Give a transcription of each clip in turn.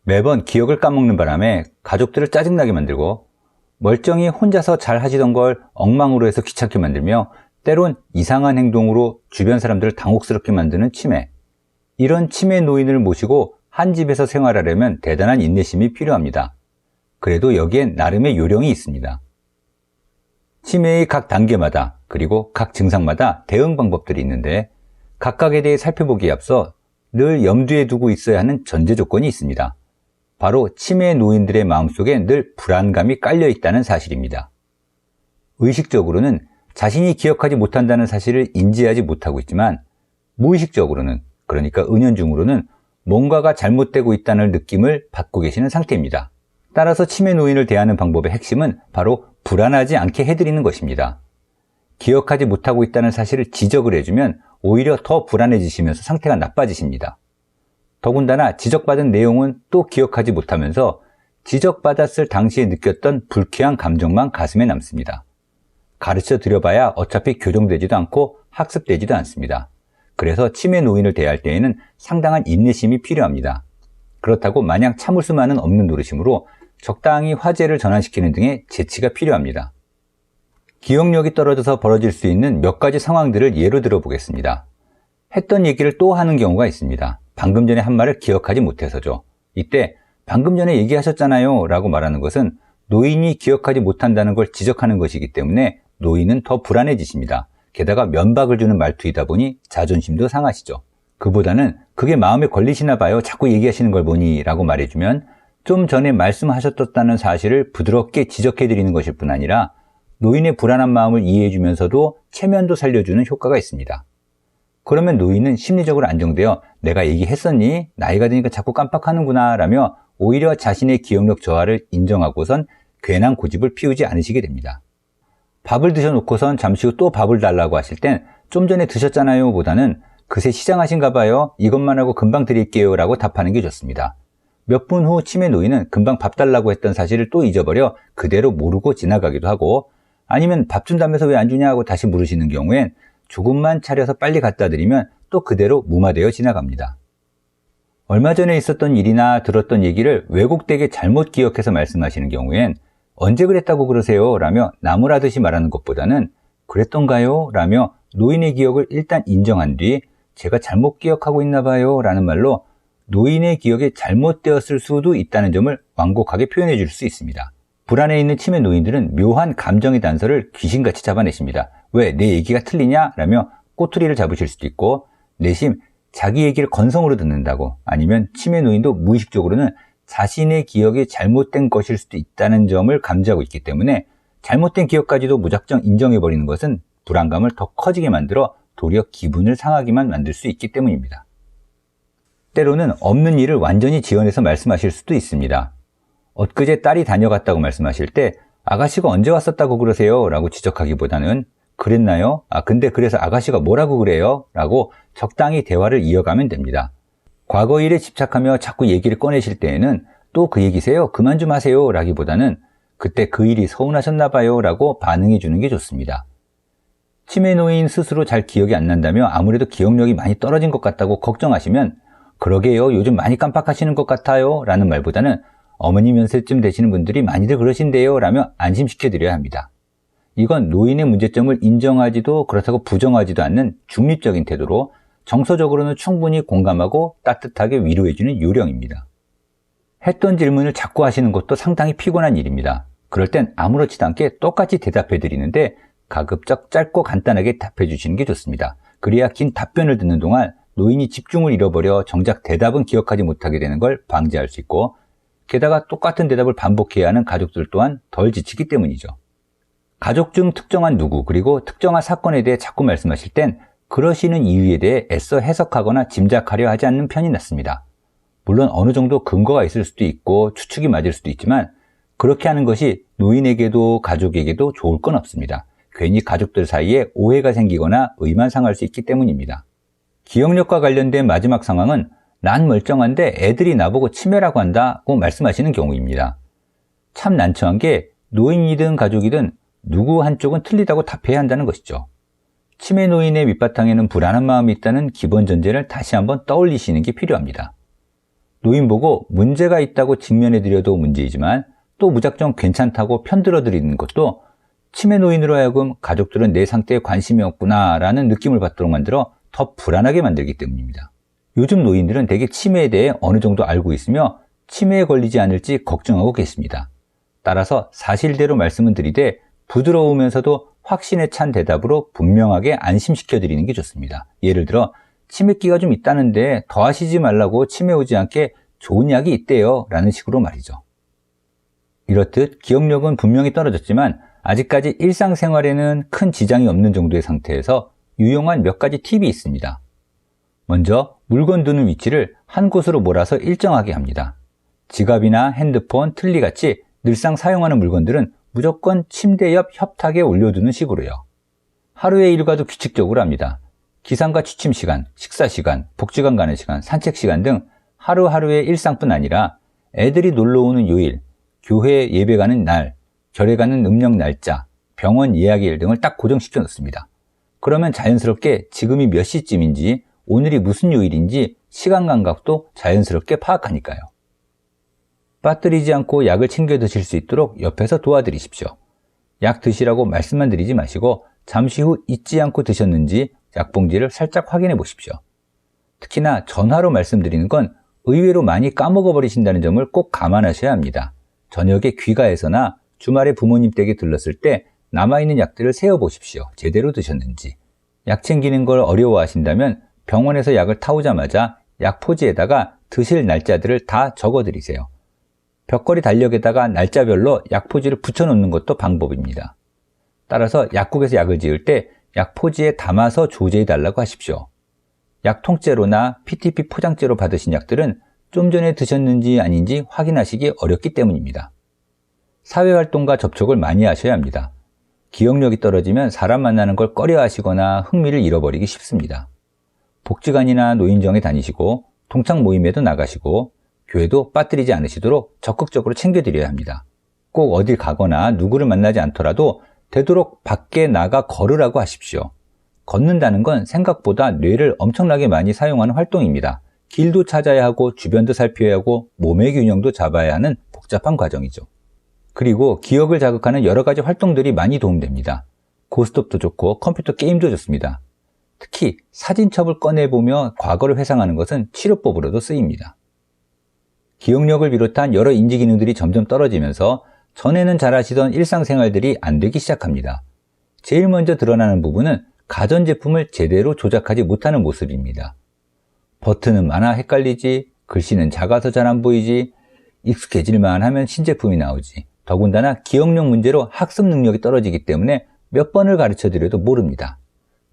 매번 기억을 까먹는 바람에 가족들을 짜증나게 만들고 멀쩡히 혼자서 잘 하시던 걸 엉망으로 해서 귀찮게 만들며 때론 이상한 행동으로 주변 사람들을 당혹스럽게 만드는 치매. 이런 치매 노인을 모시고 한 집에서 생활하려면 대단한 인내심이 필요합니다. 그래도 여기엔 나름의 요령이 있습니다. 치매의 각 단계마다 그리고 각 증상마다 대응 방법들이 있는데 각각에 대해 살펴보기에 앞서 늘 염두에 두고 있어야 하는 전제 조건이 있습니다. 바로 치매 노인들의 마음속에 늘 불안감이 깔려 있다는 사실입니다. 의식적으로는 자신이 기억하지 못한다는 사실을 인지하지 못하고 있지만 무의식적으로는, 그러니까 은연중으로는 뭔가가 잘못되고 있다는 느낌을 받고 계시는 상태입니다. 따라서 치매 노인을 대하는 방법의 핵심은 바로 불안하지 않게 해드리는 것입니다. 기억하지 못하고 있다는 사실을 지적을 해주면 오히려 더 불안해지시면서 상태가 나빠지십니다. 더군다나 지적받은 내용은 또 기억하지 못하면서 지적받았을 당시에 느꼈던 불쾌한 감정만 가슴에 남습니다. 가르쳐 드려봐야 어차피 교정되지도 않고 학습되지도 않습니다. 그래서 치매 노인을 대할 때에는 상당한 인내심이 필요합니다. 그렇다고 마냥 참을 수만은 없는 노릇이므로 적당히 화제를 전환시키는 등의 재치가 필요합니다. 기억력이 떨어져서 벌어질 수 있는 몇 가지 상황들을 예로 들어보겠습니다. 했던 얘기를 또 하는 경우가 있습니다. 방금 전에 한 말을 기억하지 못해서죠. 이때 방금 전에 얘기하셨잖아요 라고 말하는 것은 노인이 기억하지 못한다는 걸 지적하는 것이기 때문에 노인은 더 불안해지십니다. 게다가 면박을 주는 말투이다 보니 자존심도 상하시죠. 그보다는 그게 마음에 걸리시나 봐요. 자꾸 얘기하시는 걸 보니 라고 말해주면 좀 전에 말씀하셨다는 사실을 부드럽게 지적해드리는 것일 뿐 아니라 노인의 불안한 마음을 이해해주면서도 체면도 살려주는 효과가 있습니다. 그러면 노인은 심리적으로 안정되어 내가 얘기했었니? 나이가 드니까 자꾸 깜빡하는구나 라며 오히려 자신의 기억력 저하를 인정하고선 괜한 고집을 피우지 않으시게 됩니다. 밥을 드셔놓고선 잠시 후 또 밥을 달라고 하실 땐 좀 전에 드셨잖아요 보다는 그새 시장하신가 봐요. 이것만 하고 금방 드릴게요 라고 답하는 게 좋습니다. 몇 분 후 치매 노인은 금방 밥 달라고 했던 사실을 또 잊어버려 그대로 모르고 지나가기도 하고 아니면 밥 준다면서 왜 안 주냐 하고 다시 물으시는 경우엔 조금만 차려서 빨리 갖다 드리면 또 그대로 무마되어 지나갑니다. 얼마 전에 있었던 일이나 들었던 얘기를 왜곡되게 잘못 기억해서 말씀하시는 경우엔 언제 그랬다고 그러세요? 라며 나무라듯이 말하는 것보다는 그랬던가요? 라며 노인의 기억을 일단 인정한 뒤 제가 잘못 기억하고 있나 봐요 라는 말로 노인의 기억이 잘못되었을 수도 있다는 점을 완곡하게 표현해 줄 수 있습니다. 불안해 있는 치매 노인들은 묘한 감정의 단서를 귀신같이 잡아내십니다. 왜 내 얘기가 틀리냐? 라며 꼬투리를 잡으실 수도 있고 내심 자기 얘기를 건성으로 듣는다고 아니면 치매 노인도 무의식적으로는 자신의 기억이 잘못된 것일 수도 있다는 점을 감지하고 있기 때문에 잘못된 기억까지도 무작정 인정해버리는 것은 불안감을 더 커지게 만들어 도리어 기분을 상하게만 만들 수 있기 때문입니다. 때로는 없는 일을 완전히 지어내서 말씀하실 수도 있습니다. 엊그제 딸이 다녀갔다고 말씀하실 때 아가씨가 언제 왔었다고 그러세요? 라고 지적하기보다는 그랬나요? 근데 그래서 아가씨가 뭐라고 그래요? 라고 적당히 대화를 이어가면 됩니다. 과거 일에 집착하며 자꾸 얘기를 꺼내실 때에는 또 그 얘기세요? 그만 좀 하세요 라기보다는 그때 그 일이 서운하셨나 봐요 라고 반응해 주는 게 좋습니다. 치매 노인 스스로 잘 기억이 안 난다며 아무래도 기억력이 많이 떨어진 것 같다고 걱정하시면 그러게요 요즘 많이 깜빡하시는 것 같아요 라는 말보다는 어머님 연세쯤 되시는 분들이 많이들 그러신데요 라며 안심시켜 드려야 합니다. 이건 노인의 문제점을 인정하지도 그렇다고 부정하지도 않는 중립적인 태도로 정서적으로는 충분히 공감하고 따뜻하게 위로해주는 요령입니다. 했던 질문을 자꾸 하시는 것도 상당히 피곤한 일입니다. 그럴 땐 아무렇지도 않게 똑같이 대답해 드리는데 가급적 짧고 간단하게 답해 주시는 게 좋습니다. 그래야 긴 답변을 듣는 동안 노인이 집중을 잃어버려 정작 대답은 기억하지 못하게 되는 걸 방지할 수 있고 게다가 똑같은 대답을 반복해야 하는 가족들 또한 덜 지치기 때문이죠. 가족 중 특정한 누구 그리고 특정한 사건에 대해 자꾸 말씀하실 땐 그러시는 이유에 대해 애써 해석하거나 짐작하려 하지 않는 편이 낫습니다. 물론 어느 정도 근거가 있을 수도 있고 추측이 맞을 수도 있지만 그렇게 하는 것이 노인에게도 가족에게도 좋을 건 없습니다. 괜히 가족들 사이에 오해가 생기거나 의만 상할 수 있기 때문입니다. 기억력과 관련된 마지막 상황은 난 멀쩡한데 애들이 나보고 치매라고 한다고 말씀하시는 경우입니다. 참 난처한 게 노인이든 가족이든 누구 한쪽은 틀리다고 답해야 한다는 것이죠. 치매 노인의 밑바탕에는 불안한 마음이 있다는 기본 전제를 다시 한번 떠올리시는 게 필요합니다. 노인 보고 문제가 있다고 직면해드려도 문제이지만 또 무작정 괜찮다고 편들어드리는 것도 치매 노인으로 하여금 가족들은 내 상태에 관심이 없구나 라는 느낌을 받도록 만들어 더 불안하게 만들기 때문입니다. 요즘 노인들은 대개 치매에 대해 어느 정도 알고 있으며 치매에 걸리지 않을지 걱정하고 계십니다. 따라서 사실대로 말씀을 드리되 부드러우면서도 확신에 찬 대답으로 분명하게 안심시켜드리는 게 좋습니다. 예를 들어 치매기가 좀 있다는데 더 하시지 말라고 치매 오지 않게 좋은 약이 있대요 라는 식으로 말이죠. 이렇듯 기억력은 분명히 떨어졌지만 아직까지 일상생활에는 큰 지장이 없는 정도의 상태에서 유용한 몇 가지 팁이 있습니다. 먼저 물건 두는 위치를 한 곳으로 몰아서 일정하게 합니다. 지갑이나 핸드폰, 틀니같이 늘상 사용하는 물건들은 무조건 침대 옆 협탁에 올려두는 식으로요. 하루의 일과도 규칙적으로 합니다. 기상과 취침 시간, 식사 시간, 복지관 가는 시간, 산책 시간 등 하루하루의 일상뿐 아니라 애들이 놀러 오는 요일, 교회 예배 가는 날, 절에 가는 음력 날짜, 병원 예약일 등을 딱 고정시켜 놓습니다. 그러면 자연스럽게 지금이 몇 시쯤인지, 오늘이 무슨 요일인지 시간 감각도 자연스럽게 파악하니까요. 빠뜨리지 않고 약을 챙겨 드실 수 있도록 옆에서 도와드리십시오. 약 드시라고 말씀만 드리지 마시고 잠시 후 잊지 않고 드셨는지 약봉지를 살짝 확인해 보십시오. 특히나 전화로 말씀드리는 건 의외로 많이 까먹어 버리신다는 점을 꼭 감안하셔야 합니다. 저녁에 귀가해서나 주말에 부모님 댁에 들렀을 때 남아있는 약들을 세어보십시오. 제대로 드셨는지. 약 챙기는 걸 어려워하신다면 병원에서 약을 타오자마자 약 포지에다가 드실 날짜들을 다 적어드리세요. 벽걸이 달력에다가 날짜별로 약 포지를 붙여놓는 것도 방법입니다. 따라서 약국에서 약을 지을 때 약 포지에 담아서 조제해달라고 하십시오. 약 통째로나 PTP 포장째로 받으신 약들은 좀 전에 드셨는지 아닌지 확인하시기 어렵기 때문입니다. 사회활동과 접촉을 많이 하셔야 합니다. 기억력이 떨어지면 사람 만나는 걸 꺼려하시거나 흥미를 잃어버리기 쉽습니다. 복지관이나 노인정에 다니시고 동창 모임에도 나가시고 교회도 빠뜨리지 않으시도록 적극적으로 챙겨드려야 합니다. 꼭 어딜 가거나 누구를 만나지 않더라도 되도록 밖에 나가 걸으라고 하십시오. 걷는다는 건 생각보다 뇌를 엄청나게 많이 사용하는 활동입니다. 길도 찾아야 하고 주변도 살펴야 하고 몸의 균형도 잡아야 하는 복잡한 과정이죠. 그리고 기억을 자극하는 여러 가지 활동들이 많이 도움됩니다. 고스톱도 좋고 컴퓨터 게임도 좋습니다. 특히 사진첩을 꺼내보며 과거를 회상하는 것은 치료법으로도 쓰입니다. 기억력을 비롯한 여러 인지 기능들이 점점 떨어지면서 전에는 잘하시던 일상생활들이 안 되기 시작합니다. 제일 먼저 드러나는 부분은 가전제품을 제대로 조작하지 못하는 모습입니다. 버튼은 많아 헷갈리지, 글씨는 작아서 잘 안 보이지, 익숙해질만 하면 신제품이 나오지. 더군다나 기억력 문제로 학습 능력이 떨어지기 때문에 몇 번을 가르쳐드려도 모릅니다.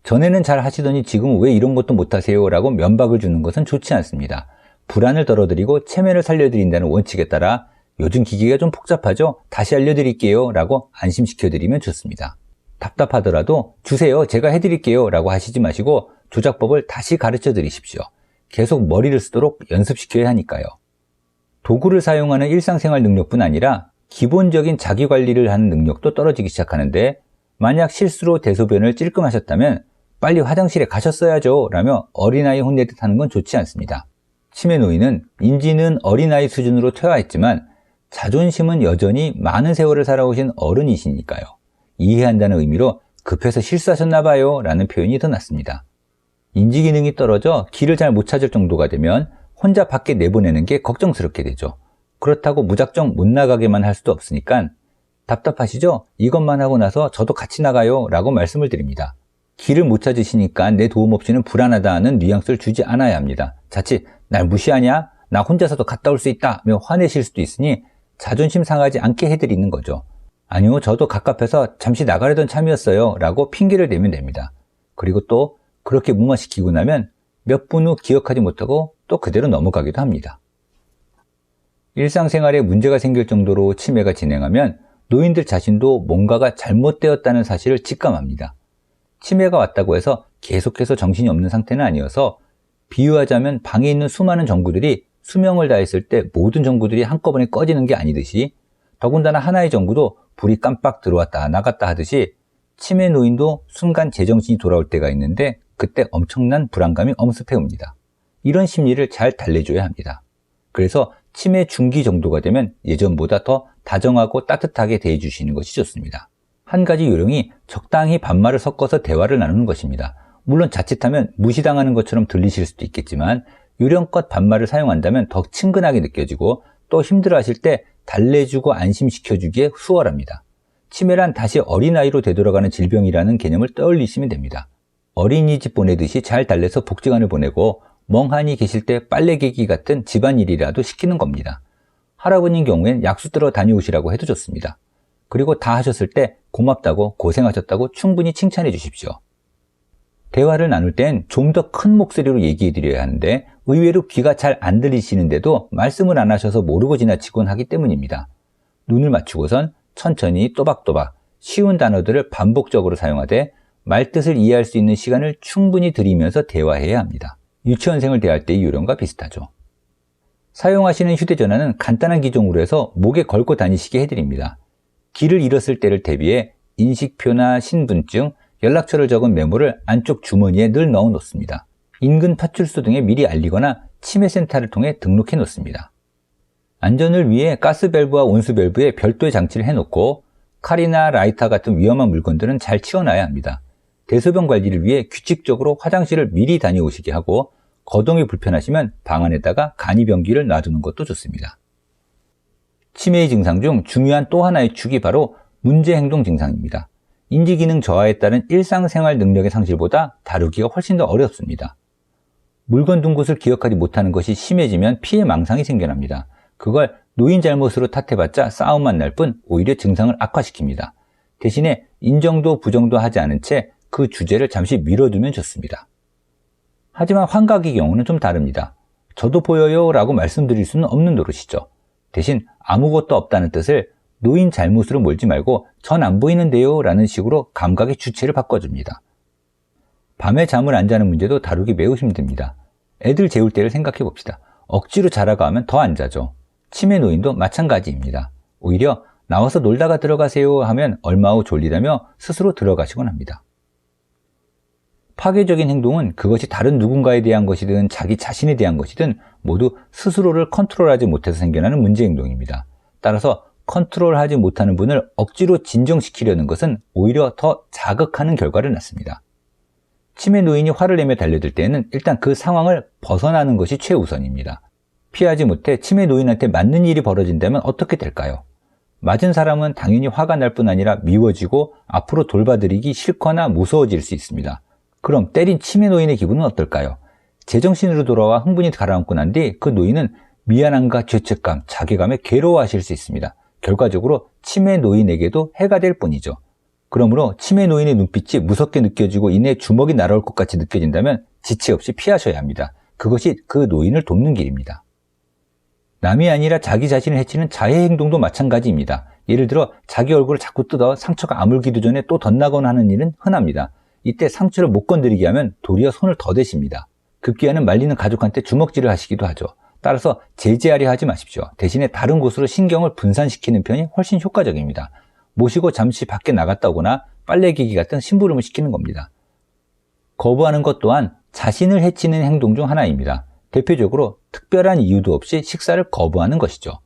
전에는 잘 하시더니 지금은 왜 이런 것도 못하세요? 라고 면박을 주는 것은 좋지 않습니다. 불안을 덜어드리고 체면을 살려드린다는 원칙에 따라 요즘 기기가 좀 복잡하죠? 다시 알려드릴게요 라고 안심시켜드리면 좋습니다. 답답하더라도 주세요, 제가 해드릴게요 라고 하시지 마시고 조작법을 다시 가르쳐 드리십시오. 계속 머리를 쓰도록 연습시켜야 하니까요. 도구를 사용하는 일상생활 능력뿐 아니라 기본적인 자기관리를 하는 능력도 떨어지기 시작하는데, 만약 실수로 대소변을 찔끔하셨다면 빨리 화장실에 가셨어야죠 라며 어린아이 혼내듯 하는 건 좋지 않습니다. 치매 노인은 인지는 어린아이 수준으로 퇴화했지만 자존심은 여전히 많은 세월을 살아오신 어른이시니까요. 이해한다는 의미로 급해서 실수하셨나봐요 라는 표현이 더 낫습니다. 인지기능이 떨어져 길을 잘 못 찾을 정도가 되면 혼자 밖에 내보내는 게 걱정스럽게 되죠. 그렇다고 무작정 못 나가게만 할 수도 없으니까 답답하시죠? 이것만 하고 나서 저도 같이 나가요 라고 말씀을 드립니다. 길을 못 찾으시니까 내 도움 없이는 불안하다는 뉘앙스를 주지 않아야 합니다. 자칫 날 무시하냐? 나 혼자서도 갔다 올 수 있다 며 화내실 수도 있으니 자존심 상하지 않게 해드리는 거죠. 아니요, 저도 갑갑해서 잠시 나가려던 참이었어요 라고 핑계를 대면 됩니다. 그리고 또 그렇게 무마시키고 나면 몇 분 후 기억하지 못하고 또 그대로 넘어가기도 합니다. 일상생활에 문제가 생길 정도로 치매가 진행하면 노인들 자신도 뭔가가 잘못되었다는 사실을 직감합니다. 치매가 왔다고 해서 계속해서 정신이 없는 상태는 아니어서 비유하자면 방에 있는 수많은 전구들이 수명을 다했을 때 모든 전구들이 한꺼번에 꺼지는 게 아니듯이, 더군다나 하나의 전구도 불이 깜빡 들어왔다 나갔다 하듯이 치매 노인도 순간 제정신이 돌아올 때가 있는데 그때 엄청난 불안감이 엄습해 옵니다. 이런 심리를 잘 달래줘야 합니다. 그래서 치매 중기 정도가 되면 예전보다 더 다정하고 따뜻하게 대해주시는 것이 좋습니다. 한 가지 요령이 적당히 반말을 섞어서 대화를 나누는 것입니다. 물론 자칫하면 무시당하는 것처럼 들리실 수도 있겠지만 요령껏 반말을 사용한다면 더 친근하게 느껴지고 또 힘들어하실 때 달래주고 안심시켜주기에 수월합니다. 치매란 다시 어린아이로 되돌아가는 질병이라는 개념을 떠올리시면 됩니다. 어린이집 보내듯이 잘 달래서 복지관을 보내고 멍하니 계실 때 빨래 개기 같은 집안일이라도 시키는 겁니다. 할아버님 경우엔 약수 들어 다녀오시라고 해도 좋습니다. 그리고 다 하셨을 때 고맙다고 고생하셨다고 충분히 칭찬해 주십시오. 대화를 나눌 땐 좀 더 큰 목소리로 얘기해 드려야 하는데 의외로 귀가 잘 안 들리시는데도 말씀을 안 하셔서 모르고 지나치곤 하기 때문입니다. 눈을 맞추고선 천천히 또박또박 쉬운 단어들을 반복적으로 사용하되 말뜻을 이해할 수 있는 시간을 충분히 들이면서 대화해야 합니다. 유치원생을 대할 때의 요령과 비슷하죠. 사용하시는 휴대전화는 간단한 기종으로 해서 목에 걸고 다니시게 해드립니다. 길을 잃었을 때를 대비해 인식표나 신분증, 연락처를 적은 메모를 안쪽 주머니에 늘 넣어 놓습니다. 인근 파출소 등에 미리 알리거나 치매센터를 통해 등록해 놓습니다. 안전을 위해 가스밸브와 온수밸브에 별도의 장치를 해놓고 칼이나 라이터 같은 위험한 물건들은 잘 치워놔야 합니다. 대소변 관리를 위해 규칙적으로 화장실을 미리 다녀오시게 하고 거동이 불편하시면 방 안에다가 간이병기를 놔두는 것도 좋습니다. 치매의 증상 중 중요한 또 하나의 축이 바로 문제행동 증상입니다. 인지기능 저하에 따른 일상생활 능력의 상실보다 다루기가 훨씬 더 어렵습니다. 물건 둔 곳을 기억하지 못하는 것이 심해지면 피해 망상이 생겨납니다. 그걸 노인 잘못으로 탓해봤자 싸움만 날 뿐 오히려 증상을 악화시킵니다. 대신에 인정도 부정도 하지 않은 채 그 주제를 잠시 미뤄두면 좋습니다. 하지만 환각의 경우는 좀 다릅니다. 저도 보여요 라고 말씀드릴 수는 없는 노릇이죠. 대신 아무것도 없다는 뜻을 노인 잘못으로 몰지 말고 전 안 보이는데요 라는 식으로 감각의 주체를 바꿔줍니다. 밤에 잠을 안 자는 문제도 다루기 매우 힘듭니다. 애들 재울 때를 생각해 봅시다. 억지로 자라고 하면 더 안 자죠. 치매 노인도 마찬가지입니다. 오히려 나와서 놀다가 들어가세요 하면 얼마 후 졸리다며 스스로 들어가시곤 합니다. 파괴적인 행동은 그것이 다른 누군가에 대한 것이든 자기 자신에 대한 것이든 모두 스스로를 컨트롤하지 못해서 생겨나는 문제 행동입니다. 따라서 컨트롤하지 못하는 분을 억지로 진정시키려는 것은 오히려 더 자극하는 결과를 낳습니다. 치매 노인이 화를 내며 달려들 때에는 일단 그 상황을 벗어나는 것이 최우선입니다. 피하지 못해 치매 노인한테 맞는 일이 벌어진다면 어떻게 될까요? 맞은 사람은 당연히 화가 날 뿐 아니라 미워지고 앞으로 돌봐드리기 싫거나 무서워질 수 있습니다. 그럼 때린 치매 노인의 기분은 어떨까요? 제정신으로 돌아와 흥분이 가라앉고 난 뒤 그 노인은 미안함과 죄책감, 자괴감에 괴로워하실 수 있습니다. 결과적으로 치매 노인에게도 해가 될 뿐이죠. 그러므로 치매 노인의 눈빛이 무섭게 느껴지고 이내 주먹이 날아올 것 같이 느껴진다면 지체 없이 피하셔야 합니다. 그것이 그 노인을 돕는 길입니다. 남이 아니라 자기 자신을 해치는 자해 행동도 마찬가지입니다. 예를 들어 자기 얼굴을 자꾸 뜯어 상처가 아물기도 전에 또 덧나거나 하는 일은 흔합니다. 이때 상처를 못 건드리게 하면 도리어 손을 더 대십니다. 급기야는 말리는 가족한테 주먹질을 하시기도 하죠. 따라서 제지하려 하지 마십시오. 대신에 다른 곳으로 신경을 분산시키는 편이 훨씬 효과적입니다. 모시고 잠시 밖에 나갔다 오거나 빨래기기 같은 심부름을 시키는 겁니다. 거부하는 것 또한 자신을 해치는 행동 중 하나입니다. 대표적으로 특별한 이유도 없이 식사를 거부하는 것이죠.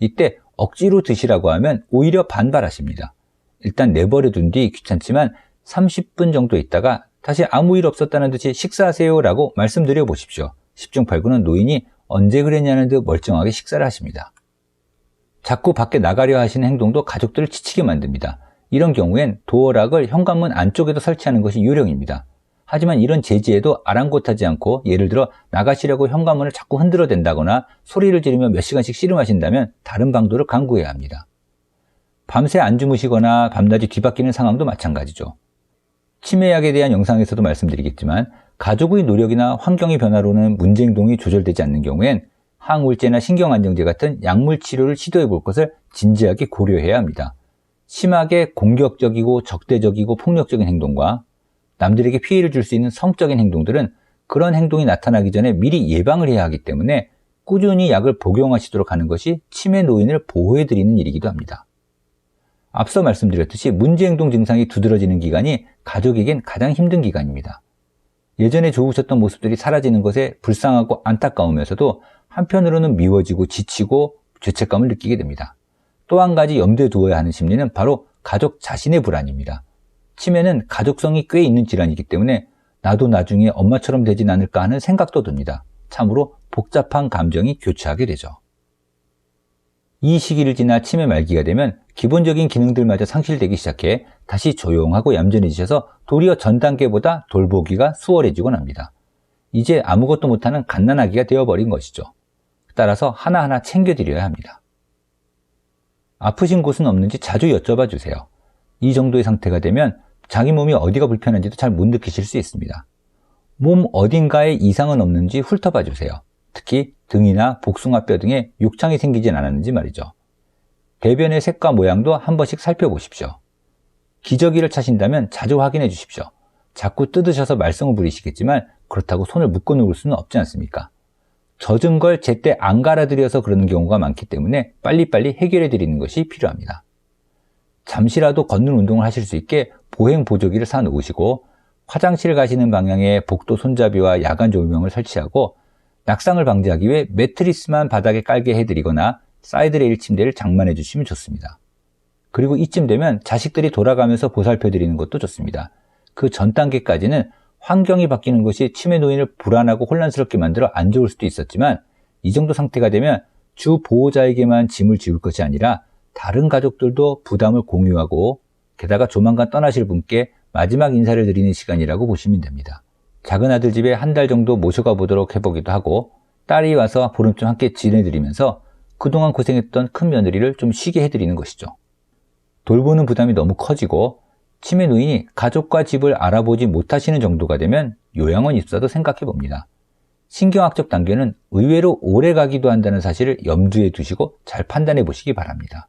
이때 억지로 드시라고 하면 오히려 반발하십니다. 일단 내버려 둔 뒤 귀찮지만 30분 정도 있다가 다시 아무 일 없었다는 듯이 식사하세요 라고 말씀드려 보십시오. 10중 8구는 노인이 언제 그랬냐는 듯 멀쩡하게 식사를 하십니다. 자꾸 밖에 나가려 하시는 행동도 가족들을 지치게 만듭니다. 이런 경우엔 도어락을 현관문 안쪽에도 설치하는 것이 요령입니다. 하지만 이런 제지에도 아랑곳하지 않고 예를 들어 나가시려고 현관문을 자꾸 흔들어 댄다거나 소리를 지르며 몇 시간씩 씨름하신다면 다른 방도를 강구해야 합니다. 밤새 안 주무시거나 밤낮이 뒤바뀌는 상황도 마찬가지죠. 치매약에 대한 영상에서도 말씀드리겠지만 가족의 노력이나 환경의 변화로는 문제 행동이 조절되지 않는 경우엔 항우울제나 신경안정제 같은 약물 치료를 시도해 볼 것을 진지하게 고려해야 합니다. 심하게 공격적이고 적대적이고 폭력적인 행동과 남들에게 피해를 줄 수 있는 성적인 행동들은 그런 행동이 나타나기 전에 미리 예방을 해야 하기 때문에 꾸준히 약을 복용하시도록 하는 것이 치매 노인을 보호해드리는 일이기도 합니다. 앞서 말씀드렸듯이 문제행동 증상이 두드러지는 기간이 가족에겐 가장 힘든 기간입니다. 예전에 좋으셨던 모습들이 사라지는 것에 불쌍하고 안타까우면서도 한편으로는 미워지고 지치고 죄책감을 느끼게 됩니다. 또 한 가지 염두에 두어야 하는 심리는 바로 가족 자신의 불안입니다. 치매는 가족성이 꽤 있는 질환이기 때문에 나도 나중에 엄마처럼 되진 않을까 하는 생각도 듭니다. 참으로 복잡한 감정이 교차하게 되죠. 이 시기를 지나 치매 말기가 되면 기본적인 기능들마저 상실되기 시작해 다시 조용하고 얌전해지셔서 도리어 전 단계보다 돌보기가 수월해지곤 합니다. 이제 아무것도 못하는 갓난아기가 되어버린 것이죠. 따라서 하나하나 챙겨드려야 합니다. 아프신 곳은 없는지 자주 여쭤봐 주세요. 이 정도의 상태가 되면 자기 몸이 어디가 불편한지도 잘 못 느끼실 수 있습니다. 몸 어딘가에 이상은 없는지 훑어봐 주세요. 특히 등이나 복숭아뼈 등에 욕창이 생기진 않았는지 말이죠. 대변의 색과 모양도 한 번씩 살펴보십시오. 기저귀를 차신다면 자주 확인해 주십시오. 자꾸 뜯으셔서 말썽을 부리시겠지만 그렇다고 손을 묶어 놓을 수는 없지 않습니까? 젖은 걸 제때 안 갈아들여서 그러는 경우가 많기 때문에 빨리빨리 해결해 드리는 것이 필요합니다. 잠시라도 걷는 운동을 하실 수 있게 보행 보조기를 사 놓으시고 화장실 가시는 방향에 복도 손잡이와 야간 조명을 설치하고 낙상을 방지하기 위해 매트리스만 바닥에 깔게 해드리거나 사이드 레일 침대를 장만해 주시면 좋습니다. 그리고 이쯤 되면 자식들이 돌아가면서 보살펴 드리는 것도 좋습니다. 그 전 단계까지는 환경이 바뀌는 것이 치매 노인을 불안하고 혼란스럽게 만들어 안 좋을 수도 있었지만 이 정도 상태가 되면 주 보호자에게만 짐을 지울 것이 아니라 다른 가족들도 부담을 공유하고 게다가 조만간 떠나실 분께 마지막 인사를 드리는 시간이라고 보시면 됩니다. 작은 아들 집에 한 달 정도 모셔가 보도록 해보기도 하고 딸이 와서 보름쯤 함께 지내드리면서 그동안 고생했던 큰 며느리를 좀 쉬게 해드리는 것이죠. 돌보는 부담이 너무 커지고 치매 노인이 가족과 집을 알아보지 못하시는 정도가 되면 요양원 입사도 생각해 봅니다. 신경학적 단계는 의외로 오래 가기도 한다는 사실을 염두에 두시고 잘 판단해 보시기 바랍니다.